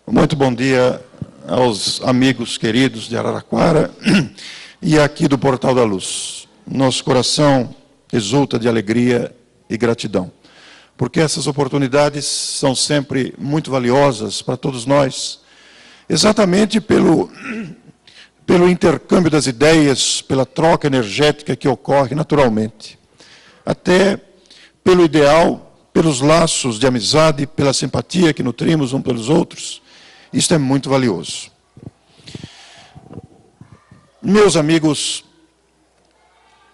Muito bom dia aos amigos queridos de Araraquara e aqui do Portal da Luz. Nosso coração exulta de alegria e gratidão, porque essas oportunidades são sempre muito valiosas para todos nós, exatamente pelo intercâmbio das ideias, pela troca energética que ocorre naturalmente, até pelo ideal, pelos laços de amizade, pela simpatia que nutrimos uns pelos outros. Isto é muito valioso. Meus amigos,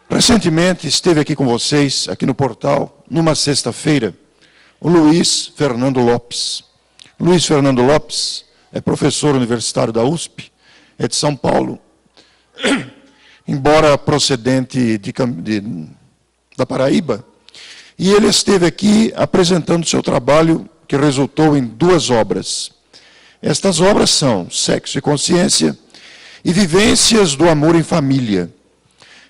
recentemente esteve aqui com vocês, aqui no portal, numa sexta-feira, o Luiz Fernando Lopes. Luiz Fernando Lopes é professor universitário da USP, é de São Paulo, embora procedente da Paraíba, e ele esteve aqui apresentando seu trabalho, que resultou em 2 obras. Estas obras são Sexo e Consciência e Vivências do Amor em Família.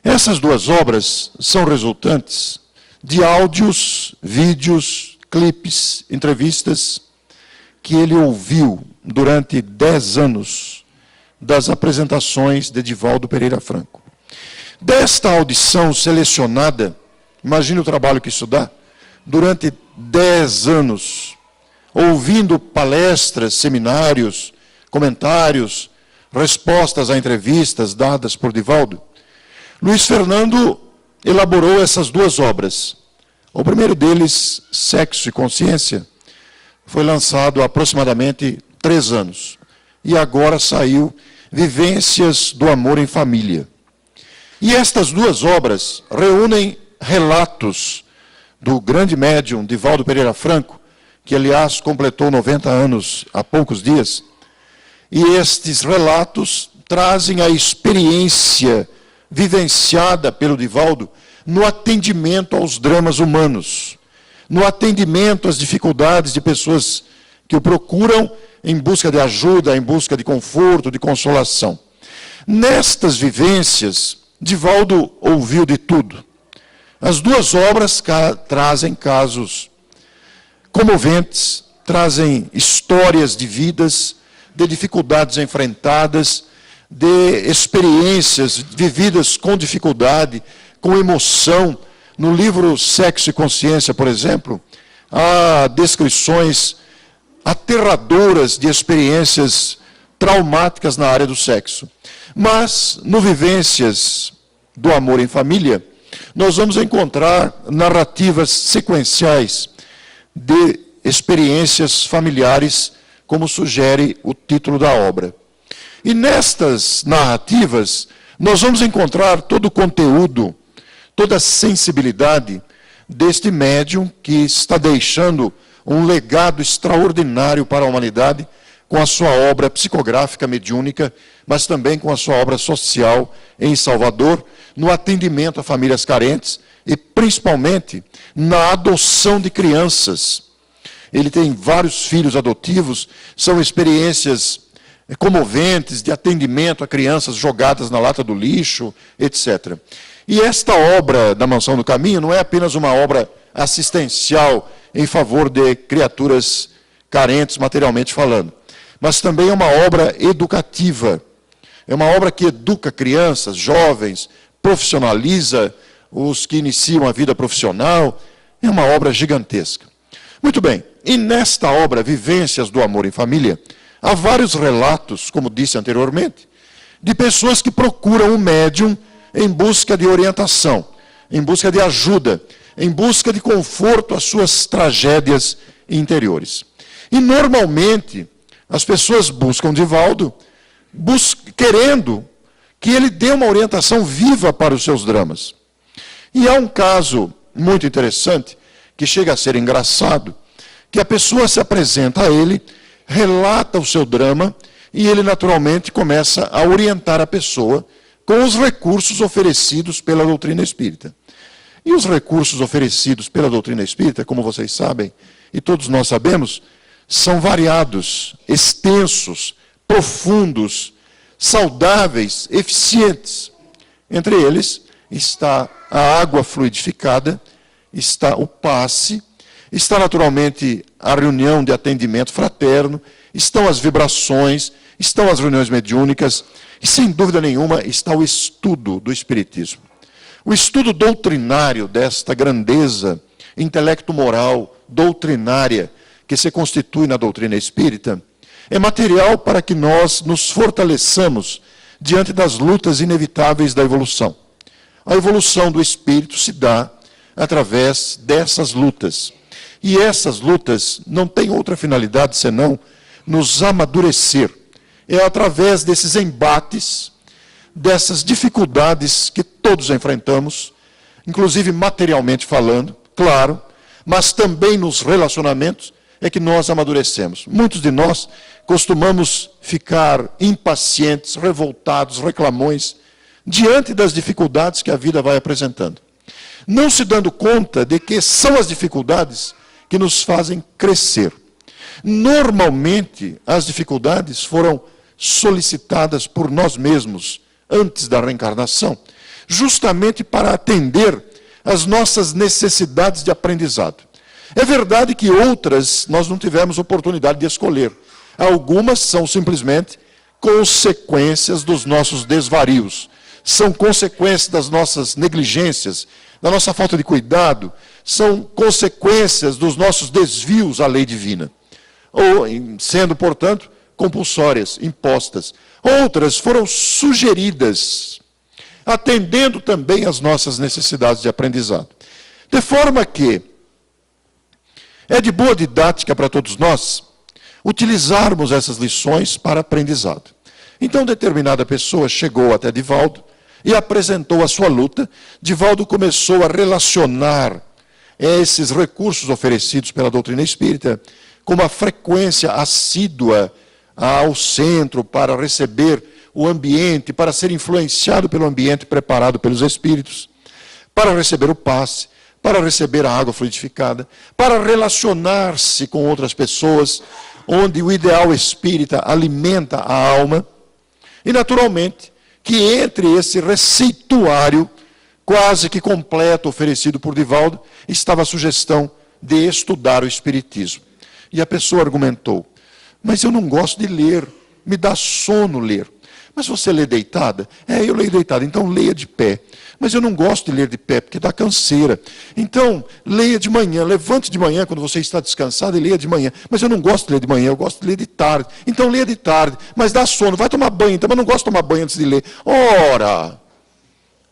Essas 2 obras são resultantes de áudios, vídeos, clipes, entrevistas que ele ouviu durante 10 anos das apresentações de Edivaldo Pereira Franco. Desta audição selecionada, imagine o trabalho que isso dá, durante 10 anos, ouvindo palestras, seminários, comentários, respostas a entrevistas dadas por Edivaldo, Luiz Fernando elaborou essas 2 obras. O primeiro deles, Sexo e Consciência, foi lançado há aproximadamente 3 anos. E agora saiu Vivências do Amor em Família. E estas 2 obras reúnem relatos do grande médium Edivaldo Pereira Franco, que, aliás, completou 90 anos há poucos dias, e estes relatos trazem a experiência vivenciada pelo Edivaldo no atendimento aos dramas humanos, no atendimento às dificuldades de pessoas que o procuram em busca de ajuda, em busca de conforto, de consolação. Nestas vivências, Edivaldo ouviu de tudo. As 2 obras trazem casos comoventes, trazem histórias de vidas, de dificuldades enfrentadas, de experiências vividas com dificuldade, com emoção. No livro Sexo e Consciência, por exemplo, há descrições aterradoras de experiências traumáticas na área do sexo. Mas, no Vivências do Amor em Família, nós vamos encontrar narrativas sequenciais de experiências familiares, como sugere o título da obra. E nestas narrativas, nós vamos encontrar todo o conteúdo, toda a sensibilidade deste médium que está deixando um legado extraordinário para a humanidade com a sua obra psicográfica mediúnica, mas também com a sua obra social em Salvador, no atendimento a famílias carentes e principalmente na adoção de crianças. Ele tem vários filhos adotivos, são experiências comoventes de atendimento a crianças jogadas na lata do lixo, etc. E esta obra da Mansão do Caminho não é apenas uma obra assistencial em favor de criaturas carentes materialmente falando, mas também é uma obra educativa. É uma obra que educa crianças, jovens, profissionaliza os que iniciam a vida profissional. É uma obra gigantesca. Muito bem, e nesta obra, Vivências do Amor em Família, há vários relatos, como disse anteriormente, de pessoas que procuram um médium em busca de orientação, em busca de ajuda, em busca de conforto às suas tragédias interiores. E, normalmente, as pessoas buscam Edivaldo, querendo que ele dê uma orientação viva para os seus dramas. E há um caso muito interessante, que chega a ser engraçado, que a pessoa se apresenta a ele, relata o seu drama, e ele naturalmente começa a orientar a pessoa com os recursos oferecidos pela doutrina espírita. E os recursos oferecidos pela doutrina espírita, como vocês sabem, e todos nós sabemos, são variados, extensos, profundos, saudáveis, eficientes. Entre eles está a água fluidificada, está o passe, está naturalmente a reunião de atendimento fraterno, estão as vibrações, estão as reuniões mediúnicas, e sem dúvida nenhuma está o estudo do Espiritismo. O estudo doutrinário desta grandeza intelecto-moral, doutrinária, que se constitui na doutrina espírita, é material para que nós nos fortaleçamos diante das lutas inevitáveis da evolução. A evolução do espírito se dá através dessas lutas. E essas lutas não têm outra finalidade senão nos amadurecer. É através desses embates, dessas dificuldades que todos enfrentamos, inclusive materialmente falando, claro, mas também nos relacionamentos, é que nós amadurecemos. Muitos de nós costumamos ficar impacientes, revoltados, reclamões, diante das dificuldades que a vida vai apresentando. Não se dando conta de que são as dificuldades que nos fazem crescer. Normalmente, as dificuldades foram solicitadas por nós mesmos antes da reencarnação, justamente para atender às nossas necessidades de aprendizado. É verdade que outras nós não tivemos oportunidade de escolher. Algumas são simplesmente consequências dos nossos desvarios, são consequências das nossas negligências, da nossa falta de cuidado, são consequências dos nossos desvios à lei divina, ou sendo, portanto, compulsórias, impostas. Outras foram sugeridas, atendendo também às nossas necessidades de aprendizado. De forma que é de boa didática para todos nós utilizarmos essas lições para aprendizado. Então, determinada pessoa chegou até Divaldo e apresentou a sua luta. Divaldo começou a relacionar esses recursos oferecidos pela doutrina espírita com uma frequência assídua ao centro para receber o ambiente, para ser influenciado pelo ambiente preparado pelos espíritos, para receber o passe, para receber a água fluidificada, para relacionar-se com outras pessoas, onde o ideal espírita alimenta a alma, e naturalmente que entre esse receituário quase que completo oferecido por Divaldo, estava a sugestão de estudar o Espiritismo. E a pessoa argumentou, mas eu não gosto de ler, me dá sono ler. Mas você lê deitada? Eu leio deitada, então leia de pé. Mas eu não gosto de ler de pé, porque dá canseira. Então, leia de manhã, levante de manhã, quando você está descansado, e leia de manhã. Mas eu não gosto de ler de manhã, eu gosto de ler de tarde. Então, leia de tarde, mas dá sono, vai tomar banho, então, mas eu não gosto de tomar banho antes de ler. Ora!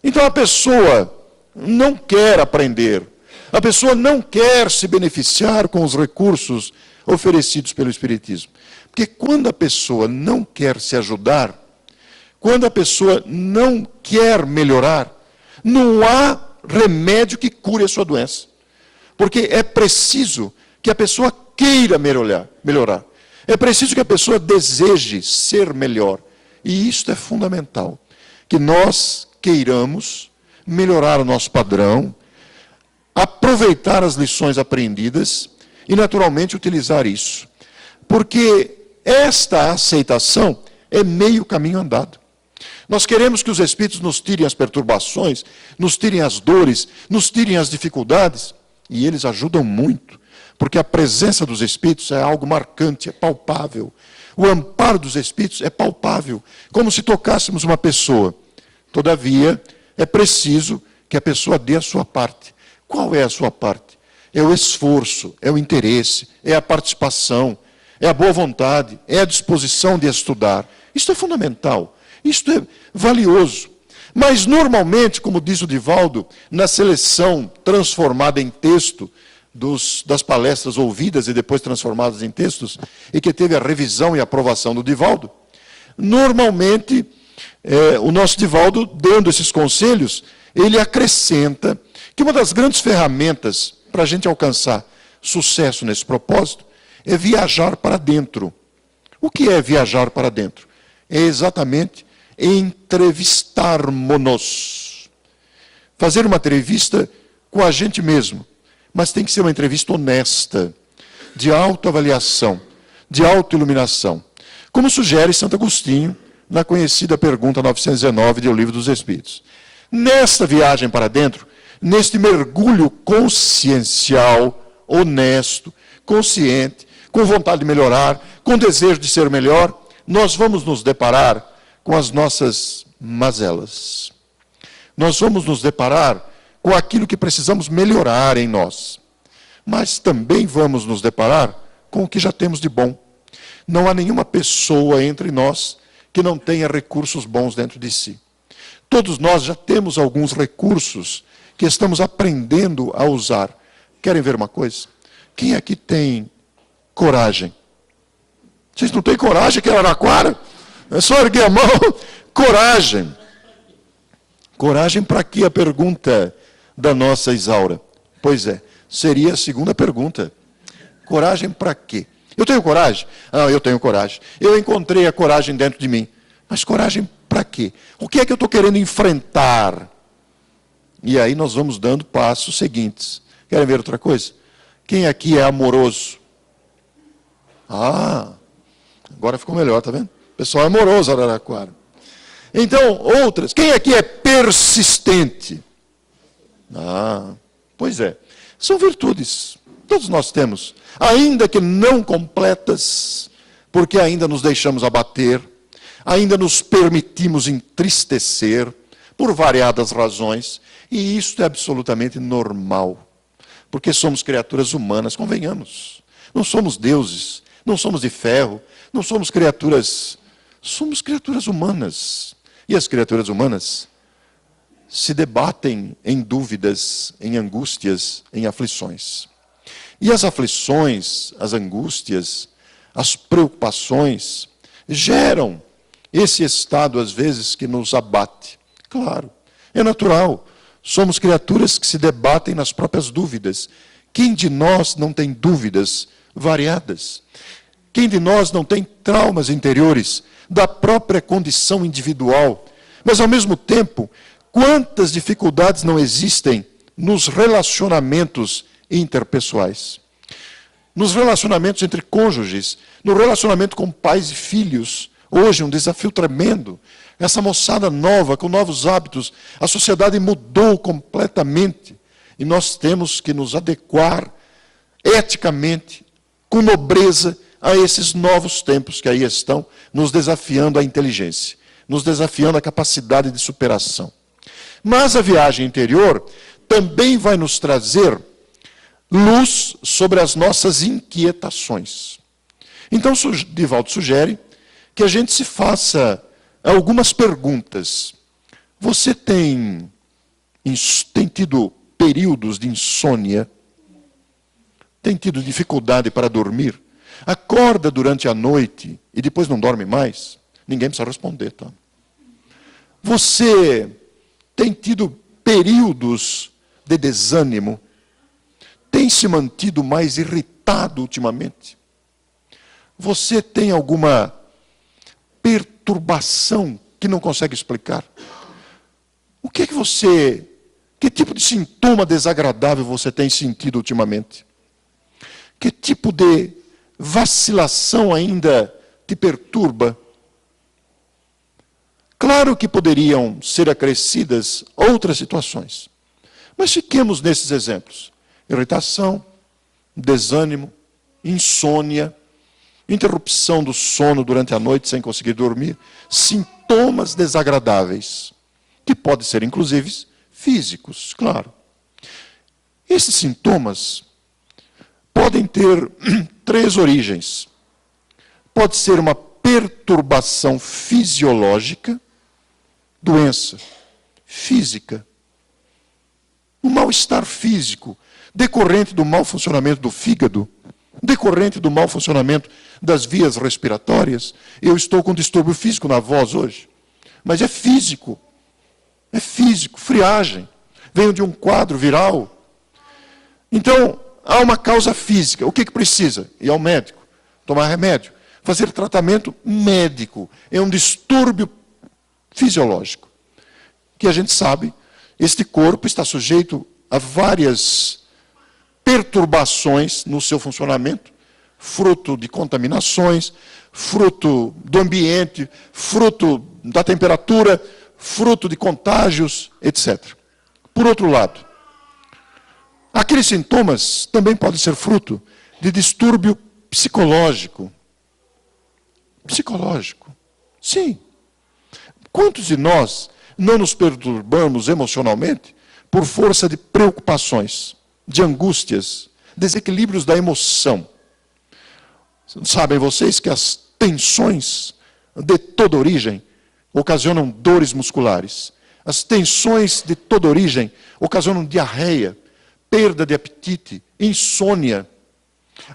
Então, a pessoa não quer aprender. A pessoa não quer se beneficiar com os recursos oferecidos pelo Espiritismo. Porque quando a pessoa não quer se ajudar, quando a pessoa não quer melhorar, não há remédio que cure a sua doença. Porque é preciso que a pessoa queira melhorar. É preciso que a pessoa deseje ser melhor. E isto é fundamental. Que nós queiramos melhorar o nosso padrão, aproveitar as lições aprendidas e, naturalmente, utilizar isso. Porque esta aceitação é meio caminho andado. Nós queremos que os Espíritos nos tirem as perturbações, nos tirem as dores, nos tirem as dificuldades, e eles ajudam muito, porque a presença dos Espíritos é algo marcante, é palpável. O amparo dos Espíritos é palpável, como se tocássemos uma pessoa. Todavia, é preciso que a pessoa dê a sua parte. Qual é a sua parte? É o esforço, é o interesse, é a participação, é a boa vontade, é a disposição de estudar. Isto é fundamental. Isto é valioso. Mas, normalmente, como diz o Divaldo, na seleção transformada em texto das palestras ouvidas e depois transformadas em textos, e que teve a revisão e aprovação do Divaldo, normalmente, o nosso Divaldo, dando esses conselhos, ele acrescenta que uma das grandes ferramentas para a gente alcançar sucesso nesse propósito é viajar para dentro. O que é viajar para dentro? É exatamente entrevistarmos-nos. Fazer uma entrevista com a gente mesmo, mas tem que ser uma entrevista honesta, de autoavaliação, de autoiluminação. Como sugere Santo Agostinho, na conhecida pergunta 919 do Livro dos Espíritos. Nesta viagem para dentro, neste mergulho consciencial, honesto, consciente, com vontade de melhorar, com desejo de ser melhor, nós vamos nos deparar com as nossas mazelas. Nós vamos nos deparar com aquilo que precisamos melhorar em nós. Mas também vamos nos deparar com o que já temos de bom. Não há nenhuma pessoa entre nós que não tenha recursos bons dentro de si. Todos nós já temos alguns recursos que estamos aprendendo a usar. Querem ver uma coisa? Quem aqui tem coragem? Vocês não têm coragem aqui em Araraquara? É só erguer a mão. Coragem. Coragem para quê? A pergunta da nossa Isaura. Pois é, seria a segunda pergunta. Coragem para quê? Eu tenho coragem? Ah, eu tenho coragem. Eu encontrei a coragem dentro de mim. Mas coragem para quê? O que é que eu estou querendo enfrentar? E aí nós vamos dando passos seguintes. Querem ver outra coisa? Quem aqui é amoroso? Ah, agora ficou melhor, tá vendo? O pessoal é amoroso, Araraquara. Então, outras. Quem aqui é persistente? Ah, pois é. São virtudes. Todos nós temos. Ainda que não completas, porque ainda nos deixamos abater, ainda nos permitimos entristecer, por variadas razões, e isso é absolutamente normal. Porque somos criaturas humanas, convenhamos. Não somos deuses, não somos de ferro, não somos criaturas humanas. E as criaturas humanas se debatem em dúvidas, em angústias, em aflições. E as aflições, as angústias, as preocupações geram esse estado, às vezes, que nos abate. Claro, é natural. Somos criaturas que se debatem nas próprias dúvidas. Quem de nós não tem dúvidas variadas? Quem de nós não tem traumas interiores da própria condição individual? Mas, ao mesmo tempo, quantas dificuldades não existem nos relacionamentos interpessoais? Nos relacionamentos entre cônjuges, no relacionamento com pais e filhos. Hoje, um desafio tremendo. Essa moçada nova, com novos hábitos, a sociedade mudou completamente. E nós temos que nos adequar eticamente, com nobreza, a esses novos tempos que aí estão, nos desafiando a inteligência, nos desafiando a capacidade de superação. Mas a viagem interior também vai nos trazer luz sobre as nossas inquietações. Então, Divaldo sugere que a gente se faça algumas perguntas. Você tem tido períodos de insônia? Tem tido dificuldade para dormir? Acorda durante a noite e depois não dorme mais? Ninguém precisa responder, tá? Você tem tido períodos de desânimo? Tem se mantido mais irritado ultimamente? Você tem alguma perturbação que não consegue explicar? O que é que tipo de sintoma desagradável você tem sentido ultimamente? Que tipo de vacilação ainda te perturba? Claro que poderiam ser acrescidas outras situações, mas fiquemos nesses exemplos. Irritação, desânimo, insônia, interrupção do sono durante a noite sem conseguir dormir, sintomas desagradáveis, que podem ser, inclusive, físicos, claro. Esses sintomas podem ter três origens. Pode ser uma perturbação fisiológica, doença física, um mal-estar físico, decorrente do mau funcionamento do fígado, decorrente do mau funcionamento das vias respiratórias. Eu estou com distúrbio físico na voz hoje, mas é físico, friagem, venho de um quadro viral. Então, há uma causa física. O que precisa? Ir ao médico, tomar remédio, fazer tratamento médico. É um distúrbio fisiológico, que a gente sabe, este corpo está sujeito a várias perturbações no seu funcionamento, fruto de contaminações, fruto do ambiente, fruto da temperatura, fruto de contágios, etc. Por outro lado, aqueles sintomas também podem ser fruto de distúrbio psicológico. Psicológico. Sim. Quantos de nós não nos perturbamos emocionalmente por força de preocupações, de angústias, desequilíbrios da emoção? Sabem vocês que as tensões de toda origem ocasionam dores musculares. As tensões de toda origem ocasionam diarreia, perda de apetite, insônia.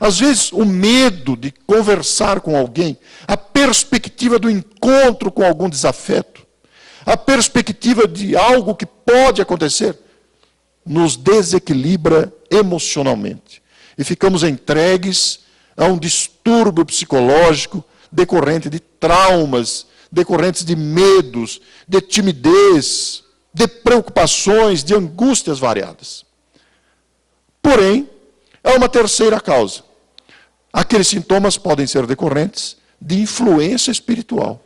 Às vezes, o medo de conversar com alguém, a perspectiva do encontro com algum desafeto, a perspectiva de algo que pode acontecer, nos desequilibra emocionalmente. E ficamos entregues a um distúrbio psicológico decorrente de traumas, decorrentes de medos, de timidez, de preocupações, de angústias variadas. Porém, há uma terceira causa. Aqueles sintomas podem ser decorrentes de influência espiritual.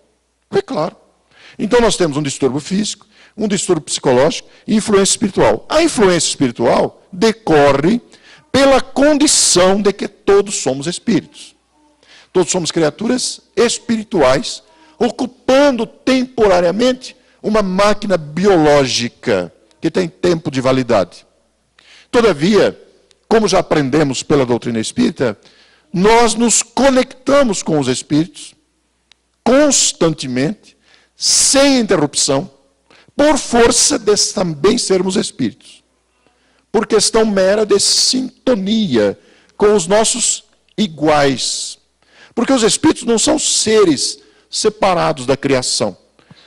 É claro. Então nós temos um distúrbio físico, um distúrbio psicológico e influência espiritual. A influência espiritual decorre pela condição de que todos somos espíritos. Todos somos criaturas espirituais, ocupando temporariamente uma máquina biológica que tem tempo de validade. Todavia, como já aprendemos pela doutrina espírita, nós nos conectamos com os espíritos constantemente, sem interrupção, por força de também sermos espíritos. Por questão mera de sintonia com os nossos iguais. Porque os espíritos não são seres separados da criação.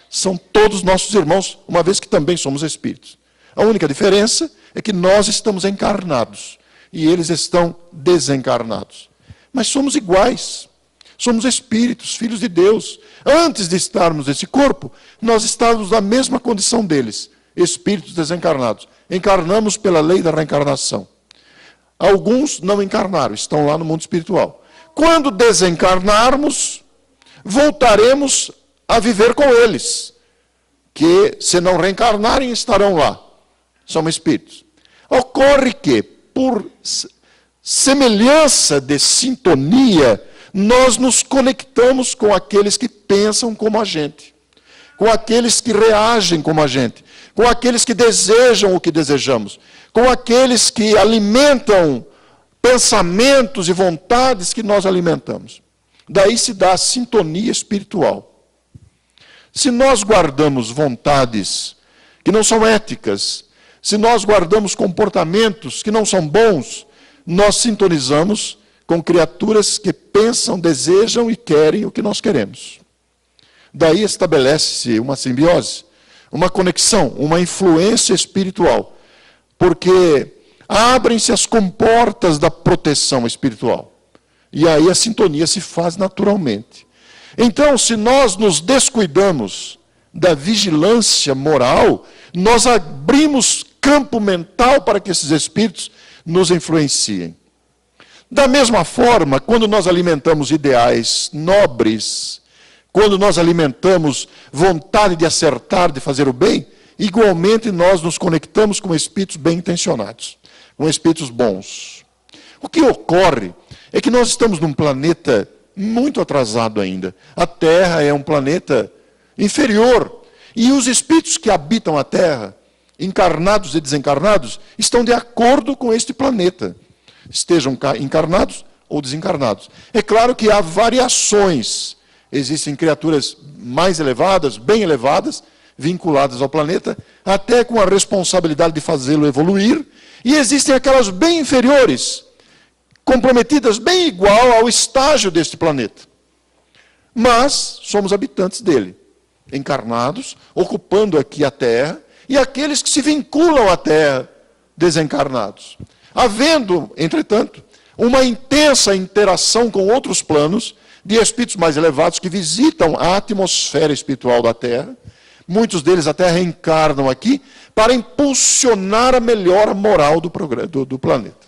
São todos nossos irmãos, uma vez que também somos espíritos. A única diferença é que nós estamos encarnados e eles estão desencarnados. Mas somos iguais. Somos espíritos, filhos de Deus. Antes de estarmos nesse corpo, nós estávamos na mesma condição deles, espíritos desencarnados. Encarnamos pela lei da reencarnação. Alguns não encarnaram, estão lá no mundo espiritual. Quando desencarnarmos, voltaremos a viver com eles, que se não reencarnarem estarão lá. São espíritos. Ocorre que, por semelhança de sintonia, nós nos conectamos com aqueles que pensam como a gente, com aqueles que reagem como a gente, com aqueles que desejam o que desejamos, com aqueles que alimentam pensamentos e vontades que nós alimentamos. Daí se dá a sintonia espiritual. Se nós guardamos vontades que não são éticas, se nós guardamos comportamentos que não são bons, nós sintonizamos com criaturas que pensam, desejam e querem o que nós queremos. Daí estabelece-se uma simbiose, uma conexão, uma influência espiritual, porque abrem-se as comportas da proteção espiritual. E aí a sintonia se faz naturalmente. Então, se nós nos descuidamos da vigilância moral, nós abrimos campo mental para que esses espíritos nos influenciem. Da mesma forma, quando nós alimentamos ideais nobres, quando nós alimentamos vontade de acertar, de fazer o bem, igualmente nós nos conectamos com espíritos bem intencionados, com espíritos bons. O que ocorre é que nós estamos num planeta muito atrasado ainda. A Terra é um planeta inferior. E os espíritos que habitam a Terra, encarnados e desencarnados, estão de acordo com este planeta. Estejam encarnados ou desencarnados. É claro que há variações. Existem criaturas mais elevadas, bem elevadas, vinculadas ao planeta, até com a responsabilidade de fazê-lo evoluir. E existem aquelas bem inferiores, comprometidas bem igual ao estágio deste planeta. Mas somos habitantes dele, encarnados, ocupando aqui a Terra, e aqueles que se vinculam à Terra, desencarnados. Havendo, entretanto, uma intensa interação com outros planos de espíritos mais elevados que visitam a atmosfera espiritual da Terra. Muitos deles até reencarnam aqui para impulsionar a melhora moral do planeta.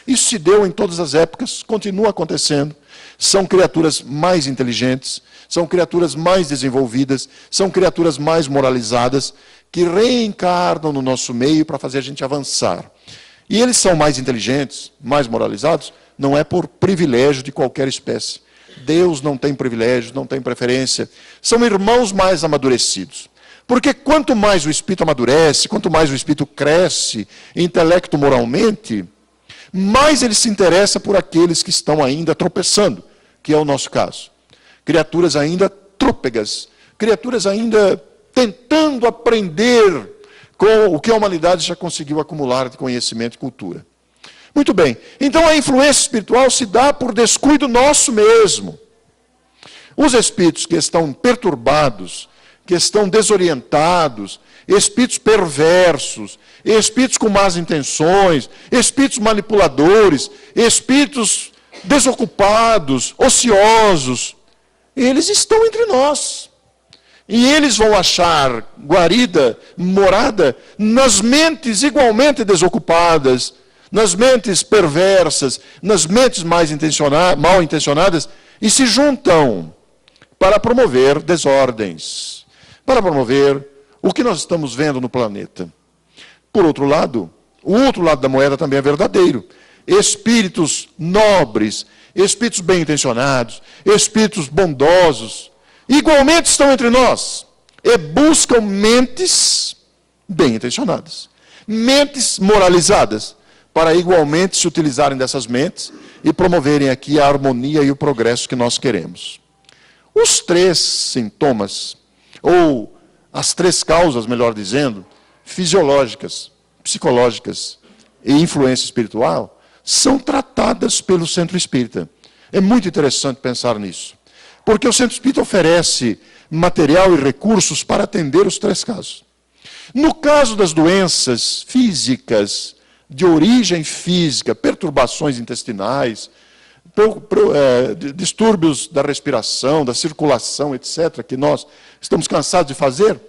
Isso se deu em todas as épocas, continua acontecendo. São criaturas mais inteligentes, são criaturas mais desenvolvidas, são criaturas mais moralizadas, que reencarnam no nosso meio para fazer a gente avançar. E eles são mais inteligentes, mais moralizados, não é por privilégio de qualquer espécie. Deus não tem privilégio, não tem preferência. São irmãos mais amadurecidos. Porque quanto mais o espírito amadurece, quanto mais o espírito cresce, intelecto moralmente, mais ele se interessa por aqueles que estão ainda tropeçando, que é o nosso caso. Criaturas ainda trôpegas, criaturas ainda tentando aprender com o que a humanidade já conseguiu acumular de conhecimento e cultura. Muito bem, então a influência espiritual se dá por descuido nosso mesmo. Os espíritos que estão perturbados, que estão desorientados, espíritos perversos, espíritos com más intenções, espíritos manipuladores, espíritos desocupados, ociosos, eles estão entre nós. E eles vão achar guarida, morada, nas mentes igualmente desocupadas, nas mentes perversas, nas mentes mal intencionadas, e se juntam para promover desordens, para promover o que nós estamos vendo no planeta. Por outro lado, o outro lado da moeda também é verdadeiro. Espíritos nobres, espíritos bem-intencionados, espíritos bondosos, igualmente estão entre nós e buscam mentes bem-intencionadas, mentes moralizadas, para igualmente se utilizarem dessas mentes e promoverem aqui a harmonia e o progresso que nós queremos. Os três sintomas, ou as três causas, melhor dizendo, fisiológicas, psicológicas e influência espiritual, são tratadas pelo Centro Espírita. É muito interessante pensar nisso, porque o Centro Espírita oferece material e recursos para atender os três casos. No caso das doenças físicas, de origem física, perturbações intestinais, distúrbios da respiração, da circulação, etc., que nós estamos cansados de fazer,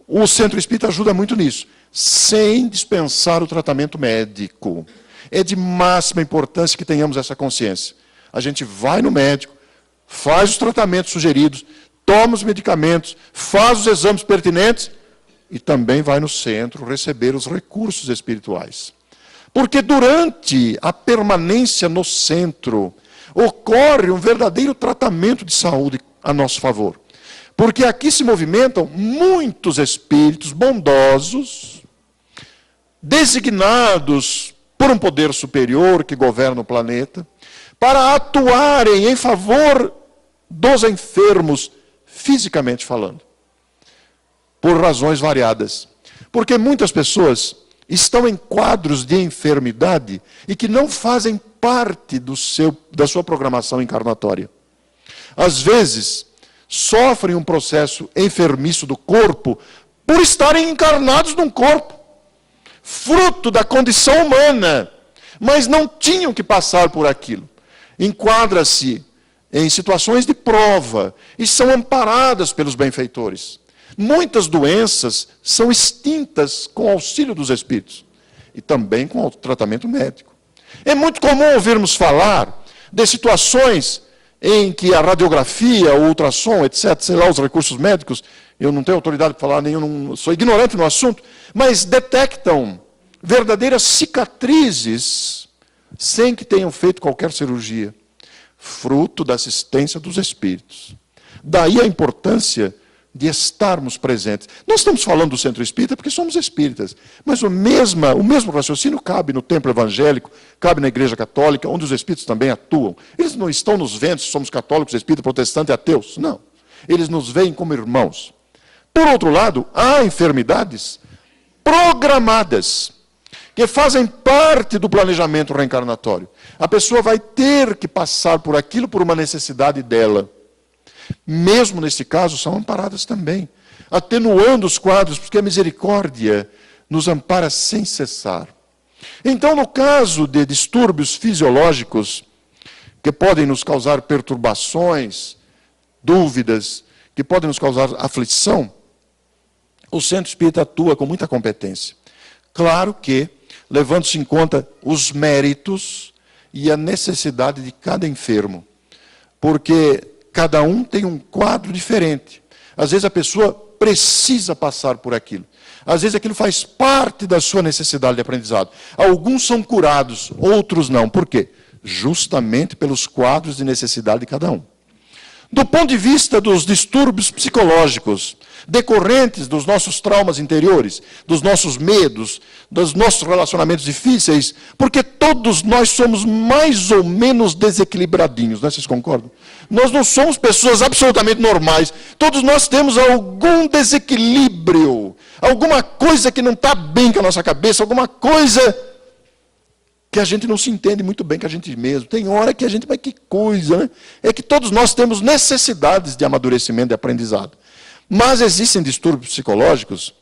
o Centro Espírita ajuda muito nisso, sem dispensar o tratamento médico. É de máxima importância que tenhamos essa consciência. A gente vai no médico, faz os tratamentos sugeridos, toma os medicamentos, faz os exames pertinentes e também vai no centro receber os recursos espirituais. Porque durante a permanência no centro, ocorre um verdadeiro tratamento de saúde a nosso favor. Porque aqui se movimentam muitos espíritos bondosos, designados por um poder superior que governa o planeta, para atuarem em favor dos enfermos, fisicamente falando. Por razões variadas. Porque muitas pessoas estão em quadros de enfermidade e que não fazem parte da sua programação encarnatória. Às vezes, sofrem um processo enfermiço do corpo por estarem encarnados num corpo, fruto da condição humana, mas não tinham que passar por aquilo. Enquadra-se em situações de prova e são amparadas pelos benfeitores. Muitas doenças são extintas com o auxílio dos espíritos e também com o tratamento médico. É muito comum ouvirmos falar de situações em que a radiografia, o ultrassom, etc., sei lá, os recursos médicos, eu não tenho autoridade para falar nenhum, sou ignorante no assunto, mas detectam verdadeiras cicatrizes sem que tenham feito qualquer cirurgia, fruto da assistência dos espíritos. Daí a importância de estarmos presentes. Nós estamos falando do Centro Espírita porque somos espíritas, mas o mesmo raciocínio cabe no templo evangélico, cabe na Igreja Católica, onde os espíritos também atuam. Eles não estão nos vendo se somos católicos, espíritas, protestantes e ateus, não. Eles nos veem como irmãos. Por outro lado, há enfermidades programadas, que fazem parte do planejamento reencarnatório. A pessoa vai ter que passar por aquilo por uma necessidade dela. Mesmo nesse caso, são amparadas também, atenuando os quadros, porque a misericórdia nos ampara sem cessar. Então, no caso de distúrbios fisiológicos, que podem nos causar perturbações, dúvidas, que podem nos causar aflição, o Centro Espírita atua com muita competência. Claro que, levando-se em conta os méritos e a necessidade de cada enfermo, porque cada um tem um quadro diferente. Às vezes a pessoa precisa passar por aquilo. Às vezes aquilo faz parte da sua necessidade de aprendizado. Alguns são curados, outros não. Por quê? justamente pelos quadros de necessidade de cada um. Do ponto de vista dos distúrbios psicológicos, decorrentes dos nossos traumas interiores, dos nossos medos, dos nossos relacionamentos difíceis, porque todos nós somos mais ou menos desequilibradinhos, né? Vocês concordam? Nós não somos pessoas absolutamente normais, todos nós temos algum desequilíbrio, alguma coisa que não está bem com a nossa cabeça, alguma coisa que a gente não se entende muito bem com a gente mesmo. Tem hora que a gente, mas que coisa, né? É que todos nós temos necessidades de amadurecimento, de aprendizado. Mas existem distúrbios psicológicos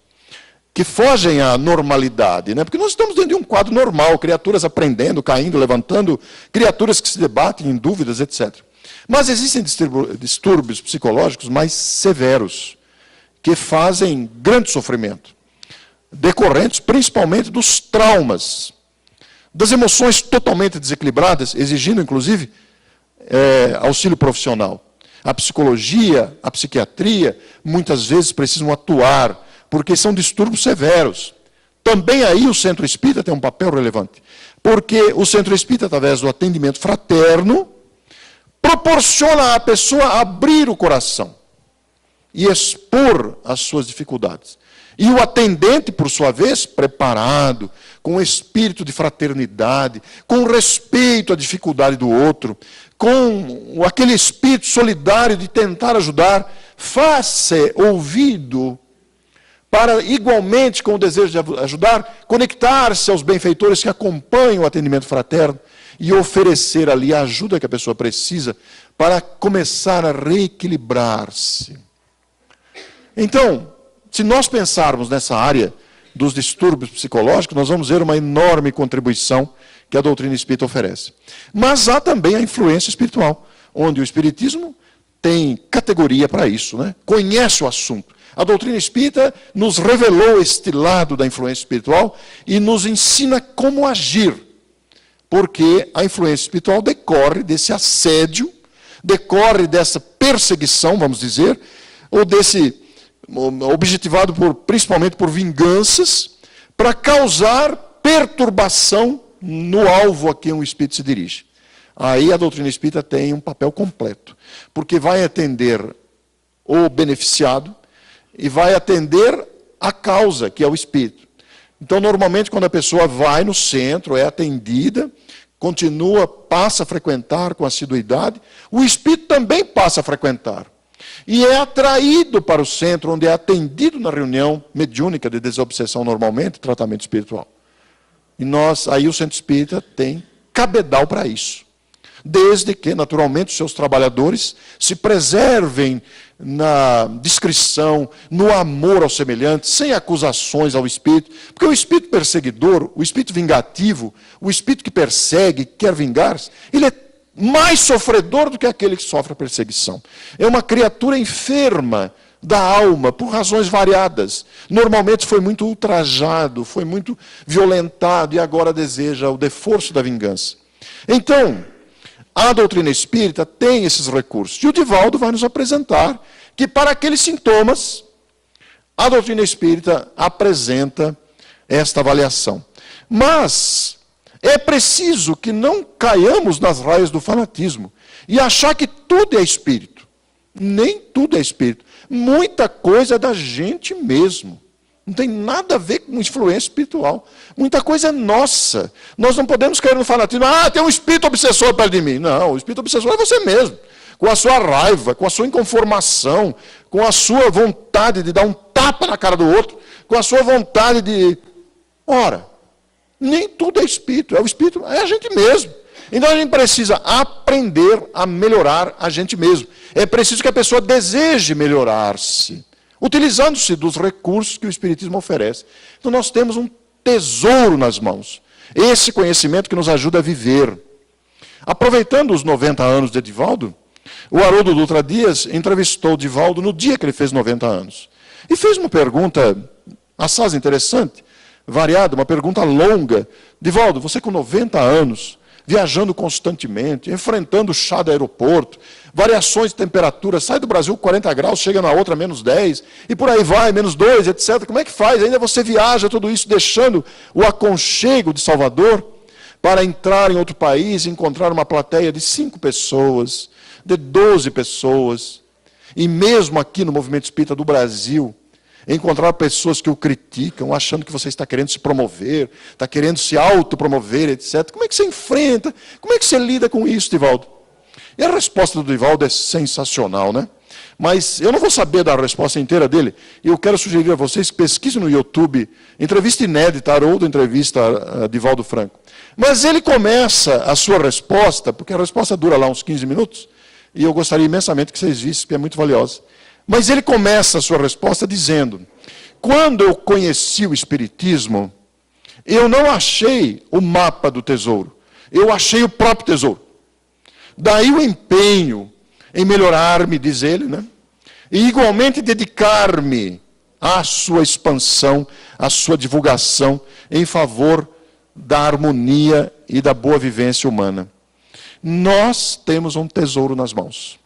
que fogem à normalidade, né? Porque nós estamos dentro de um quadro normal, criaturas aprendendo, caindo, levantando, criaturas que se debatem em dúvidas, etc. Mas existem distúrbios psicológicos mais severos, que fazem grande sofrimento, decorrentes principalmente dos traumas, das emoções totalmente desequilibradas, exigindo, inclusive, auxílio profissional. A psicologia, a psiquiatria, muitas vezes precisam atuar, porque são distúrbios severos. Também aí o centro espírita tem um papel relevante, porque o centro espírita, através do atendimento fraterno, proporciona à pessoa abrir o coração e expor as suas dificuldades. E o atendente, por sua vez, preparado, com espírito de fraternidade, com respeito à dificuldade do outro, com aquele espírito solidário de tentar ajudar, faz-se ouvido para, igualmente, com o desejo de ajudar, conectar-se aos benfeitores que acompanham o atendimento fraterno e oferecer ali a ajuda que a pessoa precisa para começar a reequilibrar-se. Então, se nós pensarmos nessa área dos distúrbios psicológicos, nós vamos ver uma enorme contribuição que a doutrina espírita oferece. Mas há também a influência espiritual, onde o espiritismo tem categoria para isso, né? Conhece o assunto. A doutrina espírita nos revelou este lado da influência espiritual e nos ensina como agir, porque a influência espiritual decorre desse assédio, decorre dessa perseguição, vamos dizer, ou desse objetivado principalmente por vinganças, para causar perturbação no alvo a quem o espírito se dirige. Aí a doutrina espírita tem um papel completo, porque vai atender o beneficiado e vai atender a causa, que é o espírito. Então, normalmente, quando a pessoa vai no centro, é atendida, continua, passa a frequentar com assiduidade, o espírito também passa a frequentar. E é atraído para o centro, onde é atendido na reunião mediúnica de desobsessão normalmente, tratamento espiritual. E aí o centro espírita tem cabedal para isso. Desde que, naturalmente, os seus trabalhadores se preservem na discrição, no amor ao semelhante, sem acusações ao espírito. Porque o espírito perseguidor, o espírito vingativo, o espírito que persegue, que quer vingar-se, ele é mais sofredor do que aquele que sofre a perseguição. É uma criatura enferma da alma, por razões variadas. Normalmente foi muito ultrajado, foi muito violentado e agora deseja o reforço da vingança. Então, a doutrina espírita tem esses recursos. E o Divaldo vai nos apresentar que para aqueles sintomas, a doutrina espírita apresenta esta avaliação. Mas é preciso que não caiamos nas raias do fanatismo e achar que tudo é espírito. Nem tudo é espírito. Muita coisa é da gente mesmo. Não tem nada a ver com influência espiritual. Muita coisa é nossa. Nós não podemos cair no fanatismo. Tem um espírito obsessor perto de mim. Não, o espírito obsessor é você mesmo. Com a sua raiva, com a sua inconformação, com a sua vontade de dar um tapa na cara do outro, com a sua vontade de... Ora, nem tudo é espírito. É o espírito, é a gente mesmo. Então a gente precisa aprender a melhorar a gente mesmo. É preciso que a pessoa deseje melhorar-se, utilizando-se dos recursos que o Espiritismo oferece. Então nós temos um tesouro nas mãos. Esse conhecimento que nos ajuda a viver. Aproveitando os 90 anos de Divaldo, o Haroldo Dutra Dias entrevistou Divaldo no dia que ele fez 90 anos. E fez uma pergunta, assaz interessante, variada, uma pergunta longa. Divaldo, você com 90 anos, viajando constantemente, enfrentando o chá do aeroporto, variações de temperatura, sai do Brasil 40 graus, chega na outra menos 10, e por aí vai, menos 2, etc. Como é que faz? Ainda você viaja tudo isso, deixando o aconchego de Salvador, para entrar em outro país e encontrar uma plateia de 5 pessoas, de 12 pessoas, e mesmo aqui no Movimento Espírita do Brasil, encontrar pessoas que o criticam, achando que você está querendo se promover, está querendo se autopromover, etc. Como é que você enfrenta? Como é que você lida com isso, Divaldo? E a resposta do Divaldo é sensacional, né? Mas eu não vou saber da resposta inteira dele. E eu quero sugerir a vocês que pesquisem no YouTube, entrevista inédita, Haroldo, entrevista a Divaldo Franco. Mas ele começa a sua resposta, porque a resposta dura lá uns 15 minutos, e eu gostaria imensamente que vocês vissem, porque é muito valiosa. Mas ele começa a sua resposta dizendo: quando eu conheci o Espiritismo, eu não achei o mapa do tesouro, eu achei o próprio tesouro. Daí o empenho em melhorar-me, diz ele, né? E igualmente dedicar-me à sua expansão, à sua divulgação, em favor da harmonia e da boa vivência humana. Nós temos um tesouro nas mãos,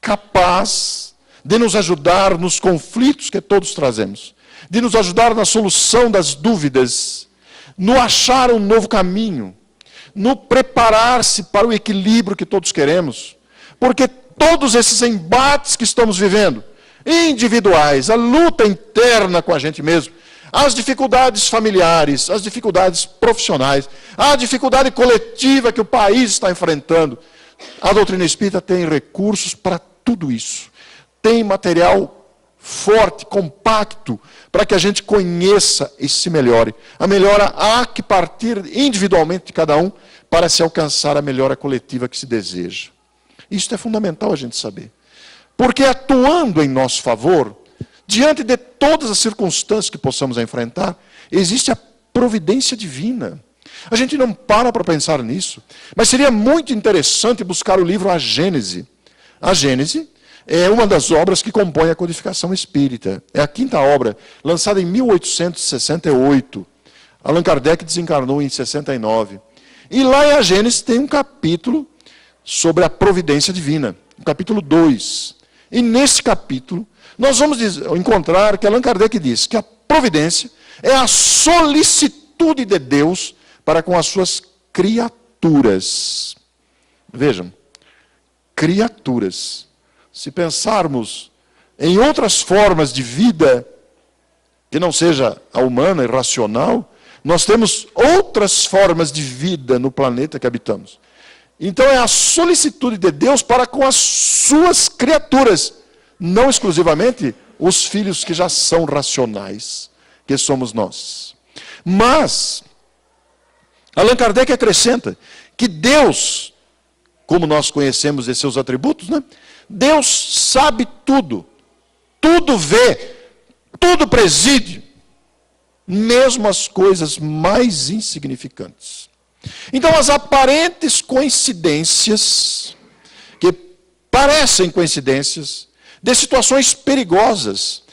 capaz de nos ajudar nos conflitos que todos trazemos, de nos ajudar na solução das dúvidas, no achar um novo caminho, no preparar-se para o equilíbrio que todos queremos, porque todos esses embates que estamos vivendo, individuais, a luta interna com a gente mesmo, as dificuldades familiares, as dificuldades profissionais, a dificuldade coletiva que o país está enfrentando, a doutrina espírita tem recursos para tudo isso. Tem material forte, compacto, para que a gente conheça e se melhore. A melhora há que partir individualmente de cada um para se alcançar a melhora coletiva que se deseja. Isso é fundamental a gente saber. Porque atuando em nosso favor, diante de todas as circunstâncias que possamos enfrentar, existe a providência divina. A gente não para pensar nisso. Mas seria muito interessante buscar o livro A Gênese. A Gênese é uma das obras que compõe a codificação espírita. É a 5ª obra, lançada em 1868. Allan Kardec desencarnou em 69. E lá em A Gênese tem um capítulo sobre a providência divina, o capítulo 2. E nesse capítulo, nós vamos encontrar que Allan Kardec diz que a providência é a solicitude de Deus para com as suas criaturas. Vejam, criaturas. Se pensarmos em outras formas de vida, que não seja a humana e racional, nós temos outras formas de vida no planeta que habitamos. Então é a solicitude de Deus para com as suas criaturas, não exclusivamente os filhos que já são racionais, que somos nós. Mas Allan Kardec acrescenta que Deus, como nós conhecemos de seus atributos, né? Deus sabe tudo, tudo vê, tudo preside, mesmo as coisas mais insignificantes. Então, as aparentes coincidências, que parecem coincidências, de situações perigosas.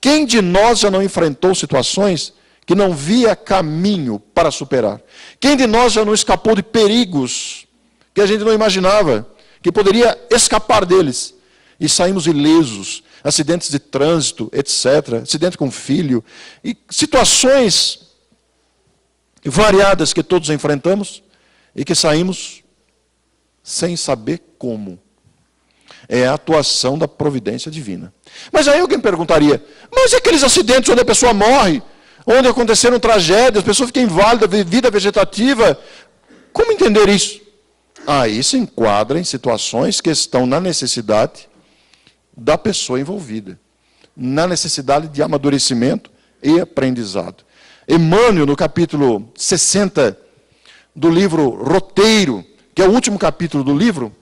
Quem de nós já não enfrentou situações que não via caminho para superar? Quem de nós já não escapou de perigos que a gente não imaginava, que poderia escapar deles? E saímos ilesos, acidentes de trânsito, etc., acidente com filho, e situações variadas que todos enfrentamos e que saímos sem saber como. É a atuação da providência divina. Mas aí alguém perguntaria, mas e aqueles acidentes onde a pessoa morre, onde aconteceram tragédias, a pessoa fica inválida, vida vegetativa, como entender isso? Aí se enquadra em situações que estão na necessidade da pessoa envolvida, na necessidade de amadurecimento e aprendizado. Emmanuel, no capítulo 60 do livro Roteiro, que é o último capítulo do livro,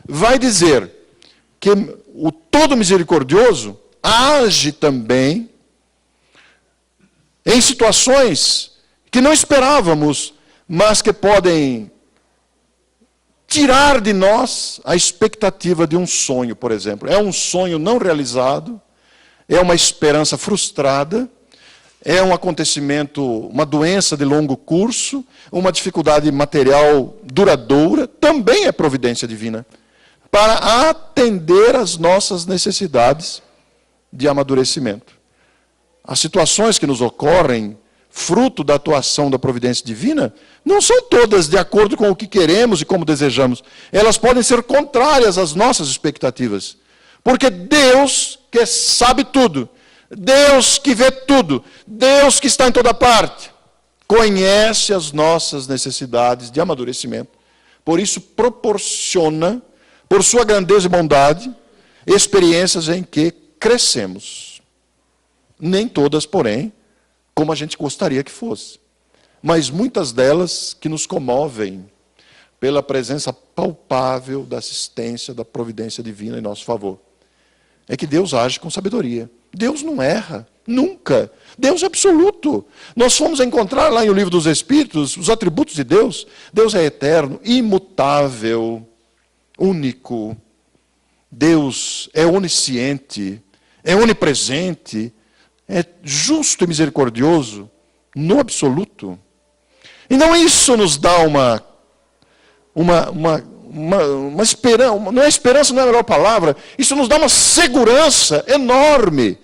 vai dizer que o Todo Misericordioso age também em situações que não esperávamos, mas que podem tirar de nós a expectativa de um sonho, por exemplo. É um sonho não realizado, é uma esperança frustrada, é um acontecimento, uma doença de longo curso, uma dificuldade material duradoura, também é providência divina, para atender às nossas necessidades de amadurecimento. As situações que nos ocorrem fruto da atuação da providência divina, não são todas de acordo com o que queremos e como desejamos. Elas podem ser contrárias às nossas expectativas. Porque Deus, que sabe tudo, Deus que vê tudo, Deus que está em toda parte, conhece as nossas necessidades de amadurecimento. Por isso, proporciona, por sua grandeza e bondade, experiências em que crescemos. Nem todas, porém, como a gente gostaria que fosse. Mas muitas delas que nos comovem pela presença palpável da assistência, da providência divina em nosso favor. É que Deus age com sabedoria. Deus não erra, nunca. Deus é absoluto. Nós fomos encontrar lá no livro dos Espíritos os atributos de Deus. Deus é eterno, imutável, único. Deus é onisciente, é onipresente, é justo e misericordioso, no absoluto. Então isso nos dá uma esperança, não é esperança, não é a melhor palavra, isso nos dá uma segurança enorme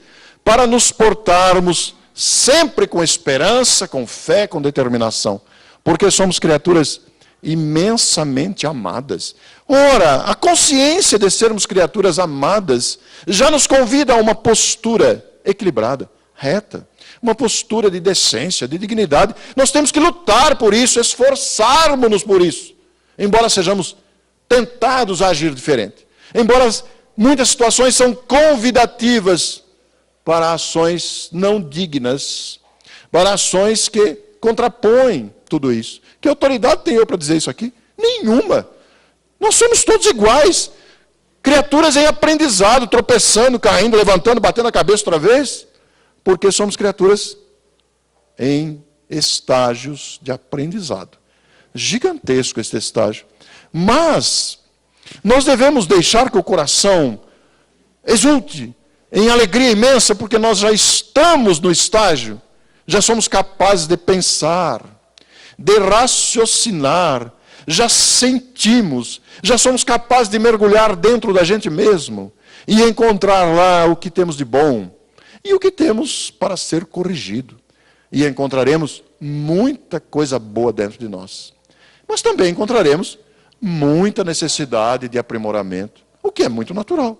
para nos portarmos sempre com esperança, com fé, com determinação, porque somos criaturas imensamente amadas. Ora, a consciência de sermos criaturas amadas já nos convida a uma postura equilibrada, reta, uma postura de decência, de dignidade. Nós temos que lutar por isso, esforçarmos-nos por isso, embora sejamos tentados a agir diferente. Embora muitas situações são convidativas para ações não dignas, para ações que contrapõem tudo isso. Que autoridade tenho eu para dizer isso aqui? Nenhuma. Nós somos todos iguais. Criaturas em aprendizado, tropeçando, caindo, levantando, batendo a cabeça outra vez. Porque somos criaturas em estágios de aprendizado. Gigantesco este estágio. Mas nós devemos deixar que o coração exulte em alegria imensa, porque nós já estamos no estágio, já somos capazes de pensar, de raciocinar, já sentimos, já somos capazes de mergulhar dentro da gente mesmo e encontrar lá o que temos de bom e o que temos para ser corrigido. E encontraremos muita coisa boa dentro de nós. Mas também encontraremos muita necessidade de aprimoramento, o que é muito natural.